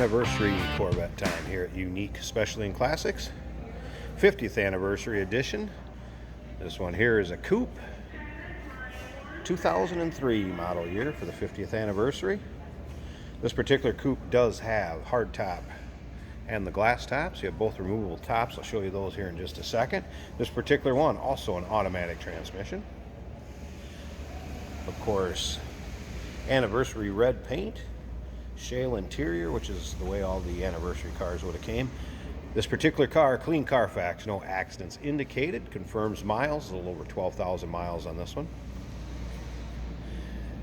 anniversary Corvette time here at Unique Specialty and Classics. 50th anniversary edition. This one here is a Coupe. 2003 model year for the 50th anniversary. This particular Coupe does have hard top and the glass tops. You have both removable tops. I'll show you those here in just a second. This particular one also an automatic transmission. Of course, anniversary red paint, shale interior, which is the way all the anniversary cars would have came. This particular car, clean Carfax, no accidents indicated, confirms miles, a little over 12,000 miles on this one.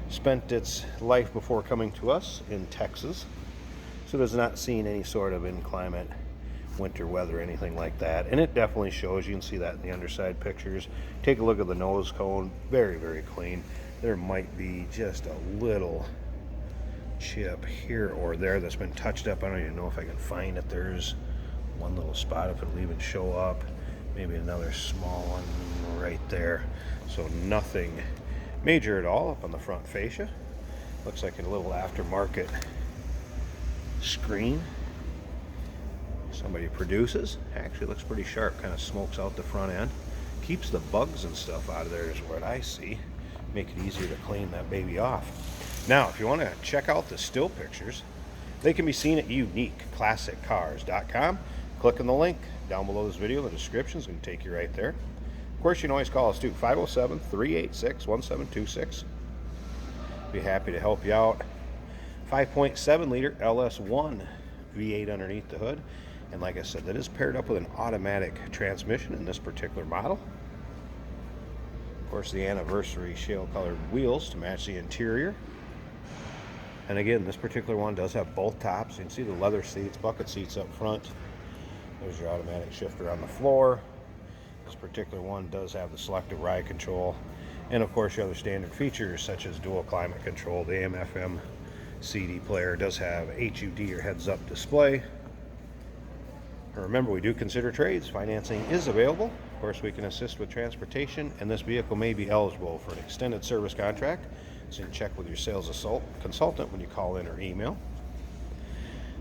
Spent its life before coming to us in Texas, so it has not seen any sort of inclement winter weather, anything like that. And it definitely shows. You can see that in the underside pictures. Take a look at the nose cone, very, very clean. There might be just a little chip here or there that's been touched up. I don't even know if I can find it. There's one little spot, if it'll even show up. Maybe another small one right there. So nothing major at all up on the front fascia. Looks like a little aftermarket screen somebody produces. Actually looks pretty sharp, kind of smokes out the front end. Keeps the bugs and stuff out of there is what I see. Make it easier to clean that baby off. Now, if you want to check out the still pictures, they can be seen at uniqueclassiccars.com. Click on the link down below this video. The description is going to take you right there. Of course, you can always call us too, 507-386-1726. Be happy to help you out. 5.7 liter LS1 V8 underneath the hood. And like I said, that is paired up with an automatic transmission in this particular model. Of course, the anniversary shale colored wheels to match the interior. And again, this particular one does have both tops. You can see the leather seats, bucket seats up front. There's your automatic shifter on the floor. This particular one does have the selective ride control. And of course, your other standard features such as dual climate control, the AM/FM CD player, does have HUD or heads-up display. And remember, we do consider trades. Financing is available. Of course, we can assist with transportation, and this vehicle may be eligible for an extended service contract. So you can check with your sales consultant when you call in or email.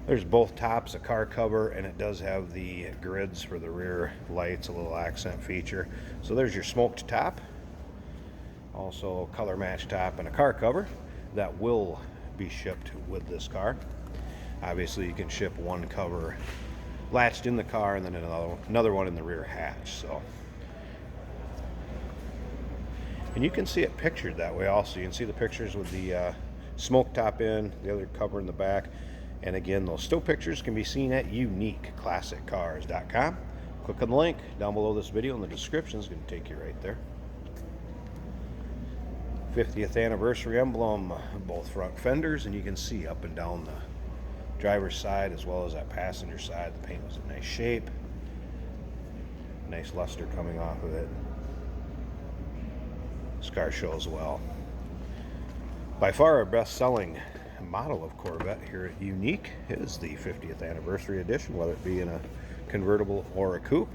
There's both tops, a car cover, and it does have the grids for the rear lights, a little accent feature. So there's your smoked top, also color match top and a car cover that will be shipped with this car. Obviously, you can ship one cover latched in the car and then another one in the rear hatch. So, and you can see it pictured that way also. You can see the pictures with the smoke top in, the other cover in the back. And again, those still pictures can be seen at uniqueclassiccars.com. Click on the link down below this video in the description. Is going to take you right there. 50th anniversary emblem, both front fenders, and you can see up and down the driver's side as well as that passenger side. The paint was in nice shape. Nice luster coming off of it. This car shows well. By far our best-selling model of Corvette here at Unique is the 50th anniversary edition, whether it be in a convertible or a coupe.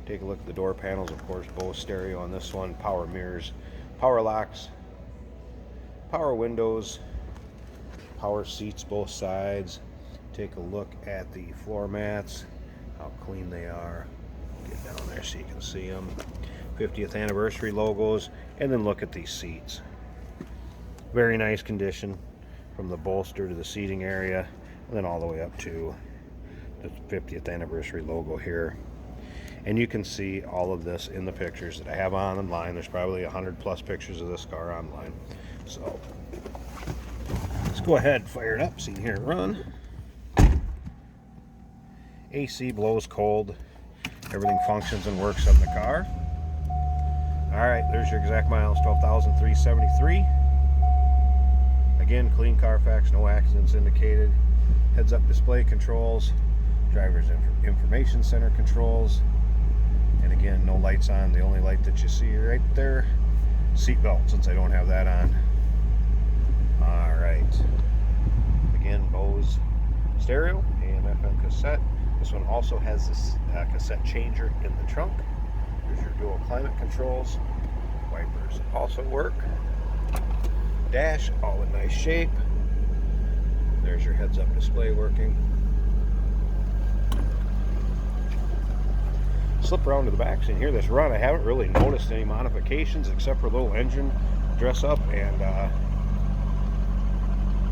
Take a look at the door panels. Of course, Bose stereo on this one, power mirrors, power locks, power windows, power seats both sides. Take a look at the floor mats, how clean they are. Get down there so you can see them. 50th anniversary logos, and then look at these seats. Very nice condition from the bolster to the seating area, and then all the way up to the 50th anniversary logo here. And you can see all of this in the pictures that I have online. There's probably 100 plus pictures of this car online. So let's go ahead and fire it up so you can hear it run. AC blows cold. Everything functions and works on the car. All right, there's your exact miles, 12,373. Again, clean Carfax, no accidents indicated. Heads-up display controls, driver's information center controls, and again, no lights on. The only light that you see right there, seat belt, since I don't have that on. All right. Again, Bose stereo, AM/FM cassette. This one also has this cassette changer in the trunk. There's your dual climate controls. Wipers also work. Dash, all in nice shape. There's your heads-up display working. Slip around to the back, so you can hear this run. I haven't really noticed any modifications except for a little engine dress up and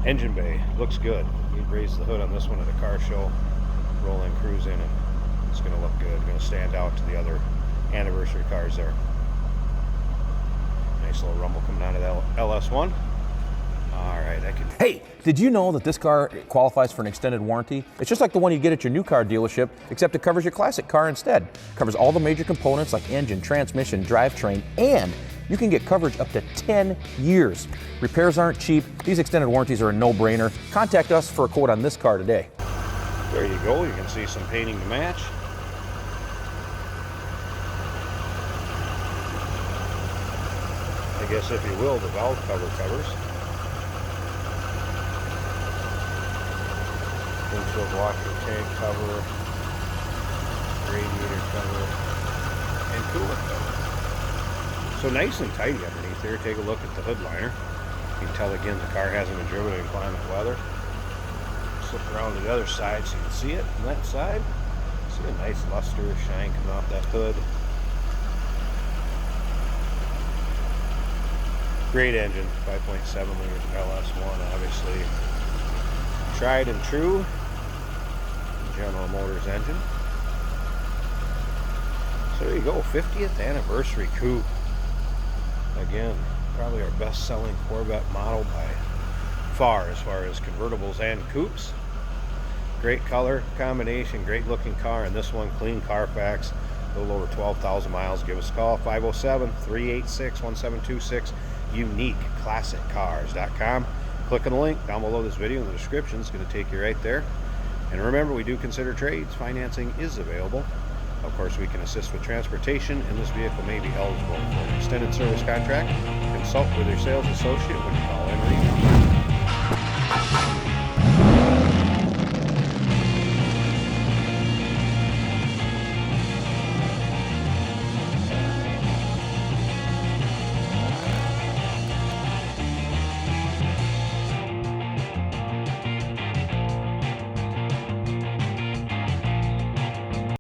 engine bay. Looks good. We raised the hood on this one at a car show, rolling cruising, and it's going to look good. Going to stand out to the other anniversary cars there. Nice little rumble coming out of the LS1. All right, I can. Hey, did you know that this car qualifies for an extended warranty? It's just like the one you get at your new car dealership, except it covers your classic car instead. Covers all the major components like engine, transmission, drivetrain, and you can get coverage up to 10 years. Repairs aren't cheap. These extended warranties are a no-brainer. Contact us for a quote on this car today. There you go. You can see some painting to match. I guess, if you will, the valve cover covers. Windshield washer, tank cover, radiator cover, and coolant cover. So nice and tidy underneath there. Take a look at the hood liner. You can tell again the car hasn't been driven in inclement weather. Slip around to the other side so you can see it on that side. See a nice luster shine coming off that hood. Great engine, 5.7 liters LS1, obviously tried and true General Motors engine. So there you go, 50th anniversary coupe. Again, probably our best-selling Corvette model by far as convertibles and coupes. Great color combination, great looking car, and this one clean Carfax, a little over 12,000 miles. Give us a call, 507-386-1726, uniqueclassiccars.com. Click on the link down below this video in the description. It's going to take you right there. And remember, we do consider trades. Financing is available. Of course, we can assist with transportation, and this vehicle may be eligible for an extended service contract. Consult with your sales associate when you call in or email.